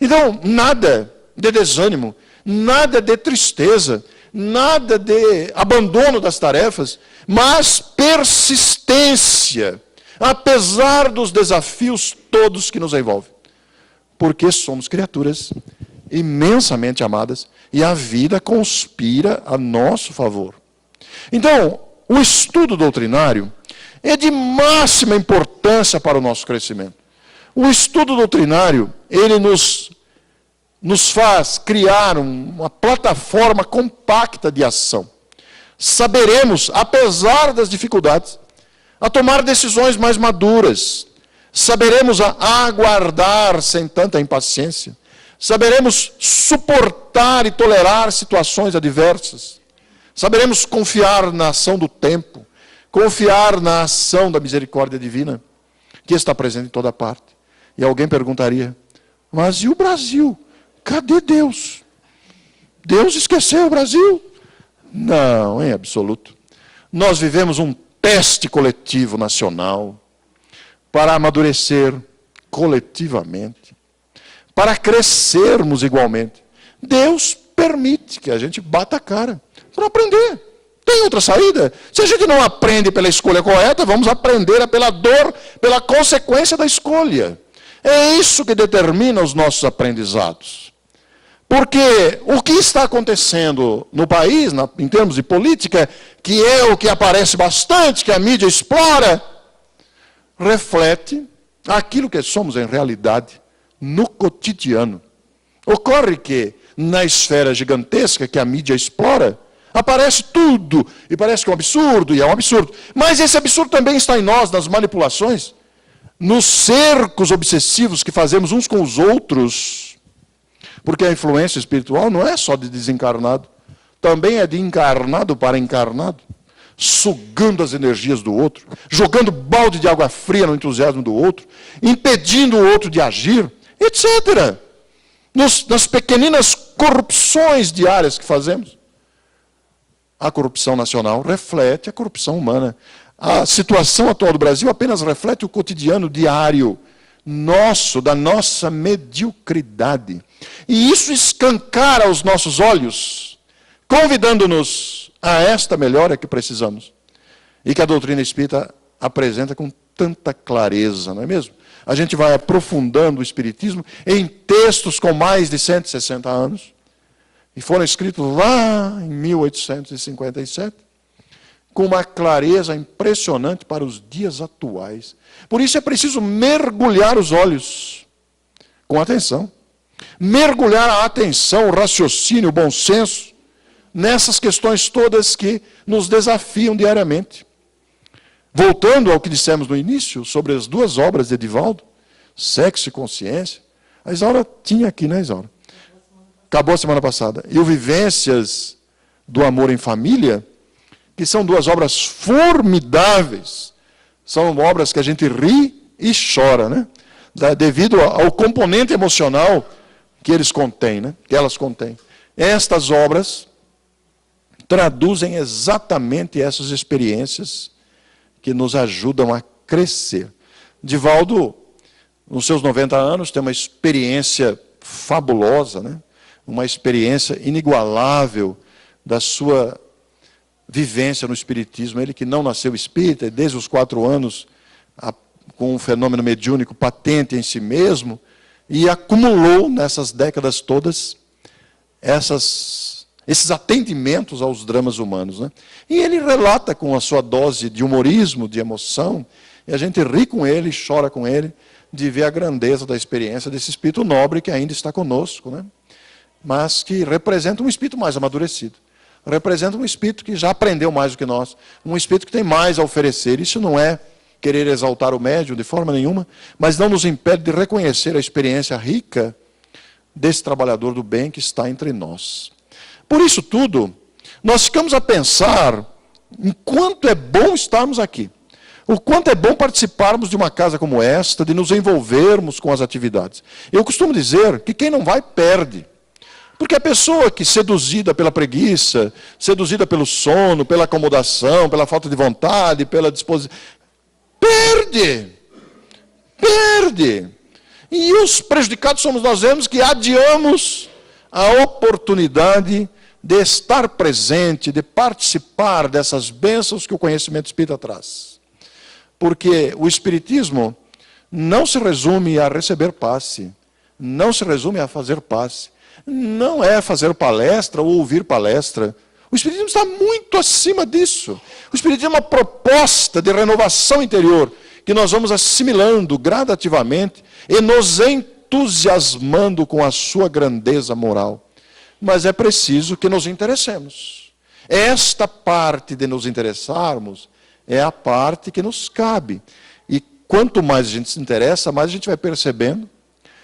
Então, nada de desânimo, nada de tristeza, nada de abandono das tarefas, mas persistência, apesar dos desafios todos que nos envolvem. Porque somos criaturas imensamente amadas e a vida conspira a nosso favor. Então, o estudo doutrinário é de máxima importância para o nosso crescimento. O estudo doutrinário, ele nos faz criar uma plataforma compacta de ação. Saberemos, apesar das dificuldades, a tomar decisões mais maduras. Saberemos a aguardar sem tanta impaciência. Saberemos suportar e tolerar situações adversas. Saberemos confiar na ação do tempo, confiar na ação da misericórdia divina, que está presente em toda parte. E alguém perguntaria, mas e o Brasil? Cadê Deus? Deus esqueceu o Brasil? Não, em absoluto. Nós vivemos um teste coletivo nacional para amadurecer coletivamente, para crescermos igualmente. Deus permite que a gente bata a cara para aprender. Tem outra saída? Se a gente não aprende pela escolha correta, vamos aprender pela dor, pela consequência da escolha. É isso que determina os nossos aprendizados. Porque o que está acontecendo no país, em termos de política, que é o que aparece bastante, que a mídia explora, reflete aquilo que somos em realidade no cotidiano. Ocorre que, na esfera gigantesca que a mídia explora, aparece tudo, e parece que é um absurdo, e é um absurdo. Mas esse absurdo também está em nós, nas manipulações, nos cercos obsessivos que fazemos uns com os outros, porque a influência espiritual não é só de desencarnado, também é de encarnado para encarnado, sugando as energias do outro, jogando balde de água fria no entusiasmo do outro, impedindo o outro de agir, etc. Nas pequeninas corrupções diárias que fazemos. a corrupção nacional reflete a corrupção humana. A situação atual do Brasil apenas reflete o cotidiano diário nosso, da nossa mediocridade. E isso escancara os nossos olhos, convidando-nos a esta melhora que precisamos. E que a doutrina espírita apresenta com tanta clareza, não é mesmo? A gente vai aprofundando o espiritismo em textos com mais de 160 anos, e foram escritos lá em 1857, com uma clareza impressionante para os dias atuais. Por isso é preciso mergulhar os olhos com atenção. Mergulhar a atenção, o raciocínio, o bom senso, nessas questões todas que nos desafiam diariamente. Voltando ao que dissemos no início, sobre as duas obras de Edivaldo, Sexo e Consciência, a Isaura tinha aqui, né, Isaura? Acabou a semana passada. E o Vivências do Amor em Família, que são duas obras formidáveis. São obras que a gente ri e chora, né? Devido ao componente emocional que eles contêm, né? Que elas contêm. Estas obras traduzem exatamente essas experiências que nos ajudam a crescer. Divaldo, nos seus 90 anos, tem uma experiência fabulosa, né? Uma experiência inigualável da sua vivência no espiritismo. Ele que não nasceu espírita, desde os 4 anos, com um fenômeno mediúnico patente em si mesmo, e acumulou nessas décadas todas esses atendimentos aos dramas humanos, né? E ele relata com a sua dose de humorismo, de emoção, e a gente ri com ele, chora com ele, de ver a grandeza da experiência desse espírito nobre que ainda está conosco, né? Mas que representa um espírito mais amadurecido. Representa um espírito que já aprendeu mais do que nós, um espírito que tem mais a oferecer. Isso não é querer exaltar o médium de forma nenhuma, mas não nos impede de reconhecer a experiência rica desse trabalhador do bem que está entre nós. Por isso tudo, nós ficamos a pensar em quanto é bom estarmos aqui, o quanto é bom participarmos de uma casa como esta, de nos envolvermos com as atividades. Eu costumo dizer que quem não vai, perde. Porque a pessoa que, seduzida pela preguiça, seduzida pelo sono, pela acomodação, pela falta de vontade, pela disposição, perde. E os prejudicados somos nós mesmos que adiamos a oportunidade de estar presente, de participar dessas bênçãos que o conhecimento espírita traz. Porque o espiritismo não se resume a receber passe, não se resume a fazer passe. Não é fazer palestra ou ouvir palestra. O espiritismo está muito acima disso. O espiritismo é uma proposta de renovação interior que nós vamos assimilando gradativamente e nos entusiasmando com a sua grandeza moral. Mas é preciso que nos interessemos. Esta parte de nos interessarmos é a parte que nos cabe. E quanto mais a gente se interessa, mais a gente vai percebendo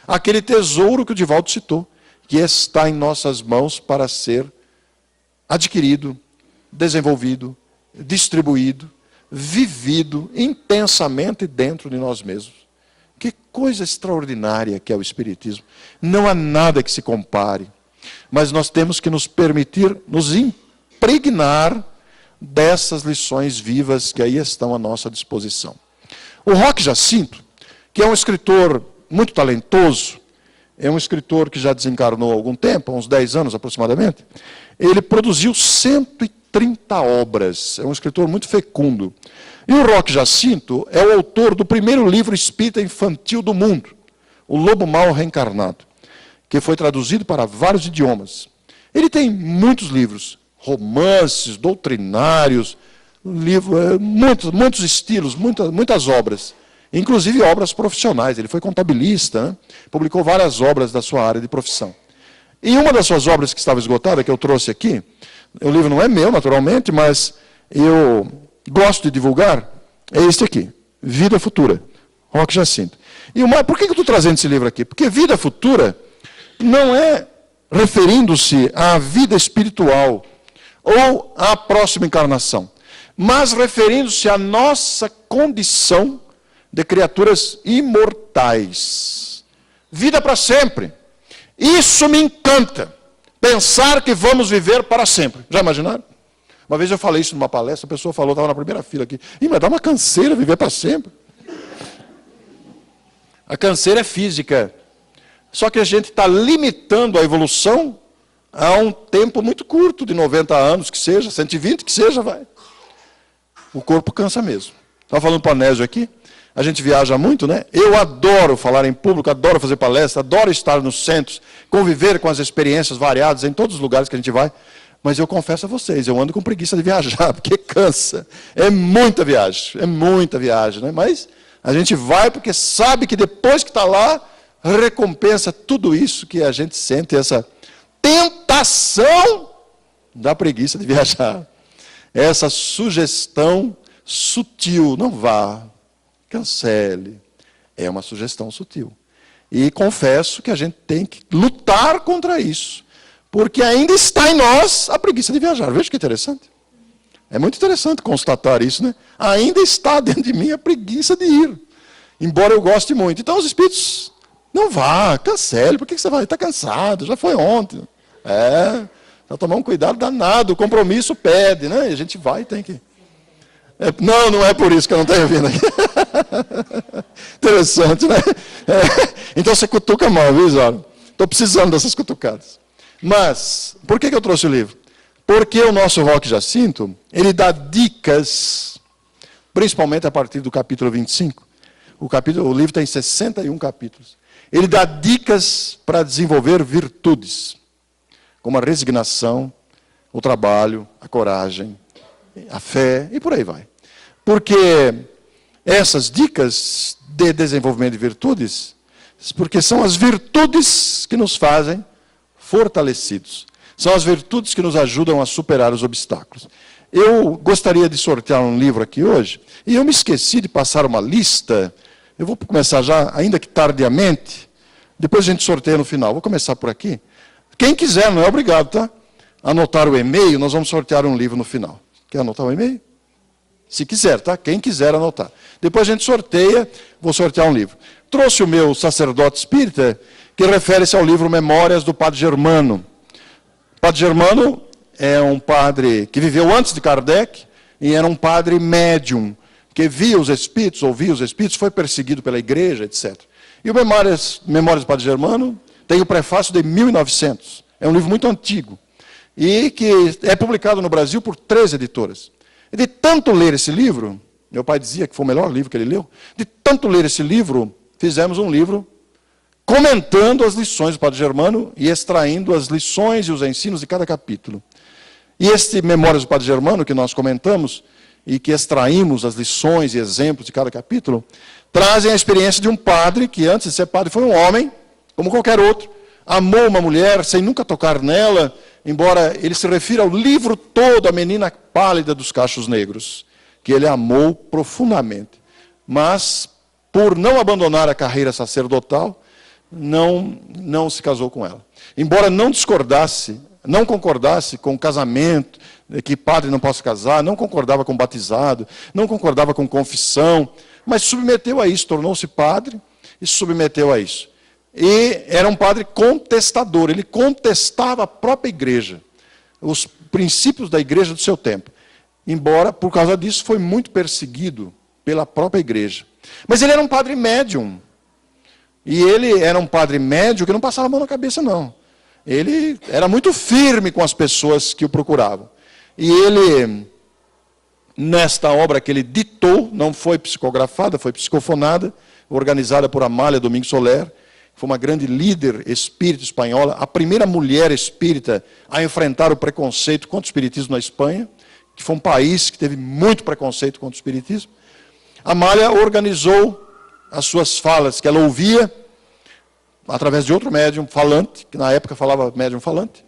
aquele tesouro que o Divaldo citou, que está em nossas mãos para ser adquirido, desenvolvido, distribuído, vivido intensamente dentro de nós mesmos. Que coisa extraordinária que é o espiritismo. Não há nada que se compare, mas nós temos que nos permitir nos impregnar dessas lições vivas que aí estão à nossa disposição. O Roque Jacinto, que é um escritor muito talentoso, é um escritor que já desencarnou há algum tempo, há uns 10 anos aproximadamente. Ele produziu 130 obras, é um escritor muito fecundo. E o Roque Jacinto é o autor do primeiro livro espírita infantil do mundo, O Lobo Mau Reencarnado, que foi traduzido para vários idiomas. Ele tem muitos livros, romances, doutrinários, muitos estilos, muitas obras. Inclusive obras profissionais. Ele foi contabilista, né? Publicou várias obras da sua área de profissão. E uma das suas obras que estava esgotada, que eu trouxe aqui, o livro não é meu, naturalmente, mas eu gosto de divulgar, é este aqui, Vida Futura, Roque Jacinto. E por que eu estou trazendo esse livro aqui? Porque Vida Futura não é referindo-se à vida espiritual ou à próxima encarnação, mas referindo-se à nossa condição de criaturas imortais. Vida para sempre. Isso me encanta. Pensar que vamos viver para sempre. Já imaginaram? Uma vez eu falei isso numa palestra, a pessoa falou, estava na primeira fila aqui, mas dá uma canseira viver para sempre. A canseira é física. Só que a gente está limitando a evolução a um tempo muito curto, de 90 anos, que seja, 120, que seja, vai. O corpo cansa mesmo. Estava falando para o Anésio aqui, a gente viaja muito, né? Eu adoro falar em público, adoro fazer palestra, adoro estar nos centros, conviver com as experiências variadas em todos os lugares que a gente vai. Mas eu confesso a vocês, eu ando com preguiça de viajar, porque cansa. É muita viagem, né? Mas a gente vai porque sabe que depois que está lá, recompensa tudo isso que a gente sente, essa tentação da preguiça de viajar. Essa sugestão sutil, não vá, cancele. É uma sugestão sutil. E confesso que a gente tem que lutar contra isso. Porque ainda está em nós a preguiça de viajar. Veja que interessante. É muito interessante constatar isso, né? Ainda está dentro de mim a preguiça de ir. Embora eu goste muito. Então os espíritos, não vá, cancele. Por que você vai? Está cansado, já foi ontem. Para tomar um cuidado danado. O compromisso pede, né? E a gente vai e tem que... Não é por isso que eu não tenho vindo aqui. Interessante, né? Então você cutuca mal, viu, Isório? Estou precisando dessas cutucadas. Mas, por que eu trouxe o livro? Porque o nosso Roque Jacinto, ele dá dicas, principalmente a partir do capítulo 25. O livro tem 61 capítulos. Ele dá dicas para desenvolver virtudes, como a resignação, o trabalho, a coragem, a fé, e por aí vai. Porque essas dicas de desenvolvimento de virtudes, porque são as virtudes que nos fazem fortalecidos. São as virtudes que nos ajudam a superar os obstáculos. Eu gostaria de sortear um livro aqui hoje, e eu me esqueci de passar uma lista. Eu vou começar já, ainda que tardiamente, depois a gente sorteia no final. Vou começar por aqui. Quem quiser, não é obrigado, tá? Anotar o e-mail, nós vamos sortear um livro no final. Quer anotar o e-mail? Se quiser, tá? Quem quiser anotar. Depois a gente sorteia, vou sortear um livro. Trouxe o meu sacerdote espírita, que refere-se ao livro Memórias do Padre Germano. O Padre Germano é um padre que viveu antes de Kardec, e era um padre médium, que via os espíritos, ouvia os espíritos, foi perseguido pela igreja, etc. E o Memórias do Padre Germano tem o prefácio de 1900. É um livro muito antigo. E que é publicado no Brasil por 3 editoras. E de tanto ler esse livro, meu pai dizia que foi o melhor livro que ele leu, de tanto ler esse livro, fizemos um livro comentando as lições do Padre Germano e extraindo as lições e os ensinos de cada capítulo. E este Memórias do Padre Germano, que nós comentamos, e que extraímos as lições e exemplos de cada capítulo, trazem a experiência de um padre que, antes de ser padre, foi um homem, como qualquer outro, amou uma mulher sem nunca tocar nela, embora ele se refira ao livro todo, a menina pálida dos cachos negros, que ele amou profundamente. Mas, por não abandonar a carreira sacerdotal, não se casou com ela. Embora não discordasse, não concordasse com o casamento, que padre não possa casar, não concordava com batizado, não concordava com confissão, mas submeteu a isso, tornou-se padre e se submeteu a isso. E era um padre contestador, ele contestava a própria igreja, os princípios da igreja do seu tempo. Embora, por causa disso, foi muito perseguido pela própria igreja. Mas ele era um padre médium. E ele era um padre médium que não passava a mão na cabeça, não. Ele era muito firme com as pessoas que o procuravam. E ele, nesta obra que ele ditou, não foi psicografada, foi psicofonada, organizada por Amália Domingos Soler, foi uma grande líder espírita espanhola, a primeira mulher espírita a enfrentar o preconceito contra o espiritismo na Espanha, que foi um país que teve muito preconceito contra o espiritismo. Amália organizou as suas falas, que ela ouvia, através de outro médium falante, que na época falava médium falante,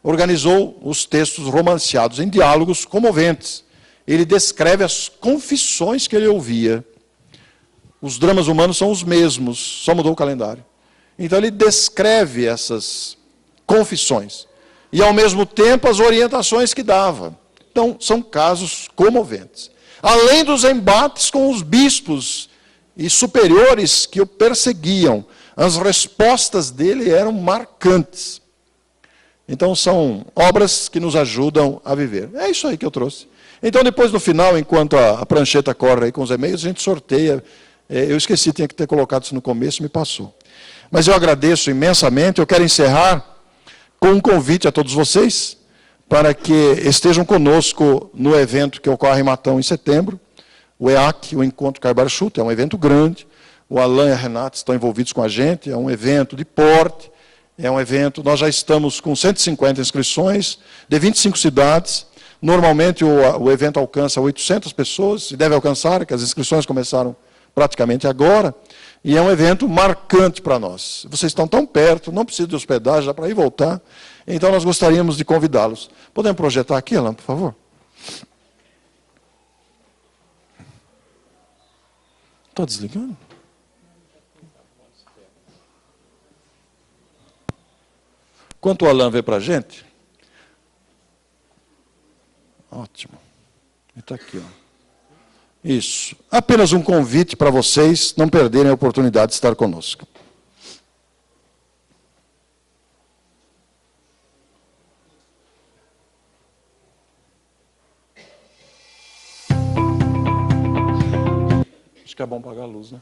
organizou os textos romanceados em diálogos comoventes. Ele descreve as confissões que ele ouvia. Os dramas humanos são os mesmos, só mudou o calendário. Então ele descreve essas confissões. E ao mesmo tempo as orientações que dava. Então são casos comoventes. Além dos embates com os bispos e superiores que o perseguiam, as respostas dele eram marcantes. Então, são obras que nos ajudam a viver. É isso aí que eu trouxe. Então, depois, no final, enquanto a prancheta corre aí com os e-mails, a gente sorteia. Eu esqueci, tinha que ter colocado isso no começo, me passou. Mas eu agradeço imensamente. Eu quero encerrar com um convite a todos vocês para que estejam conosco no evento que ocorre em Matão em setembro, o EAC, o Encontro Carbar-Schutt, é um evento grande. O Alain e a Renata estão envolvidos com a gente, é um evento de porte, é um evento, nós já estamos com 150 inscrições, de 25 cidades. Normalmente o evento alcança 800 pessoas, e deve alcançar, que as inscrições começaram praticamente agora, e é um evento marcante para nós. Vocês estão tão perto, não precisa de hospedagem, dá para ir e voltar, então nós gostaríamos de convidá-los. Podemos projetar aqui, Alain, por favor? Estou desligando? Enquanto o Alain vê para a gente, ótimo, está aqui, ó. Isso, apenas um convite para vocês não perderem a oportunidade de estar conosco. Acho que é bom apagar a luz, né?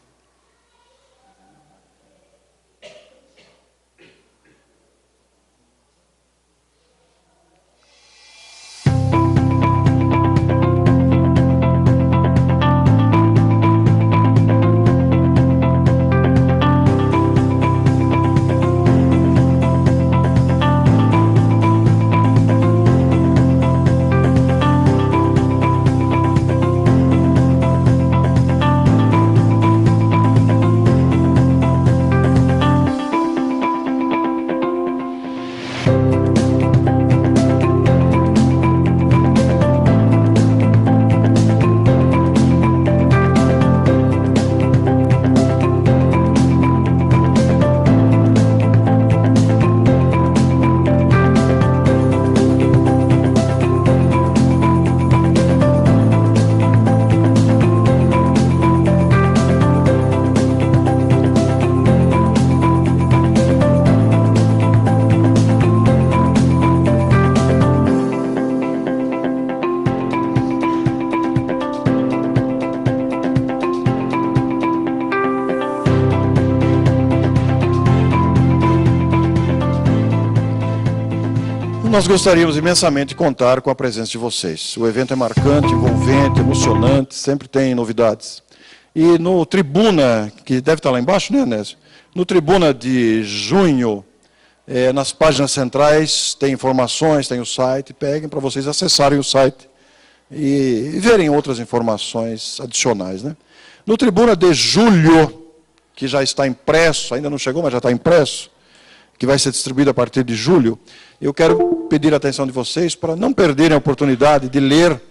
Nós gostaríamos imensamente de contar com a presença de vocês. O evento é marcante, envolvente, emocionante, sempre tem novidades. E no Tribuna, que deve estar lá embaixo, né, Nésio? No Tribuna de junho, nas páginas centrais, tem informações, tem o site, peguem para vocês acessarem o site e verem outras informações adicionais, né? No Tribuna de julho, que já está impresso, ainda não chegou, mas já está impresso, que vai ser distribuído a partir de julho, eu quero pedir a atenção de vocês para não perderem a oportunidade de ler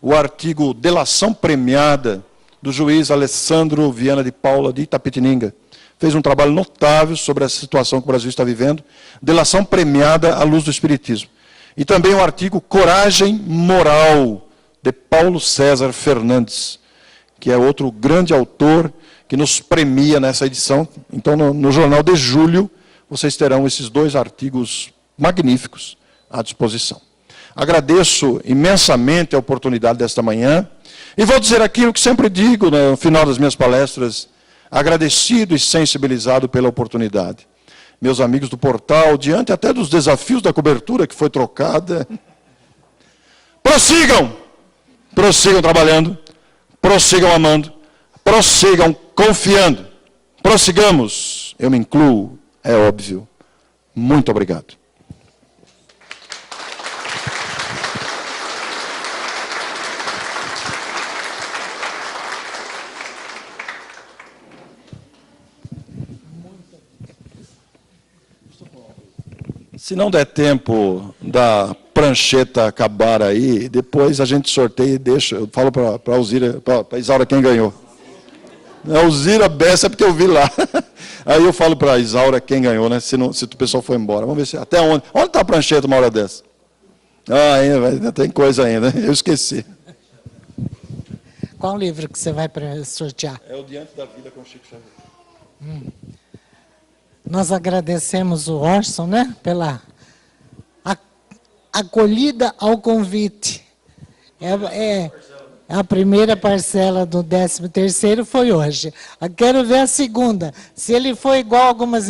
o artigo Delação Premiada do juiz Alessandro Viana de Paula, de Itapetininga. Fez um trabalho notável sobre a situação que o Brasil está vivendo. Delação Premiada à Luz do Espiritismo. E também o artigo Coragem Moral, de Paulo César Fernandes, que é outro grande autor que nos premia nessa edição. Então, no jornal de julho, vocês terão esses dois artigos magníficos à disposição. Agradeço imensamente a oportunidade desta manhã e vou dizer aquilo que sempre digo no final das minhas palestras, agradecido e sensibilizado pela oportunidade. Meus amigos do portal, diante até dos desafios da cobertura que foi trocada, prossigam trabalhando, prossigam amando, prossigam confiando, prossigamos, eu me incluo, é óbvio. Muito obrigado. Se não der tempo da prancheta acabar aí, depois a gente sorteia e deixa. Eu falo para a Isaura quem ganhou. A Alzira Bessa é porque eu vi lá. Aí eu falo para a Isaura quem ganhou, né? Se o pessoal for embora. Vamos ver se até onde. Onde está a prancheta uma hora dessa? Ah, ainda tem coisa ainda. Eu esqueci. Qual livro que você vai sortear? É o Diante da Vida com Chico Xavier. Nós agradecemos o Orson, né, pela acolhida ao convite. A primeira parcela do 13º foi hoje. Eu quero ver a segunda. Se ele for igual a algumas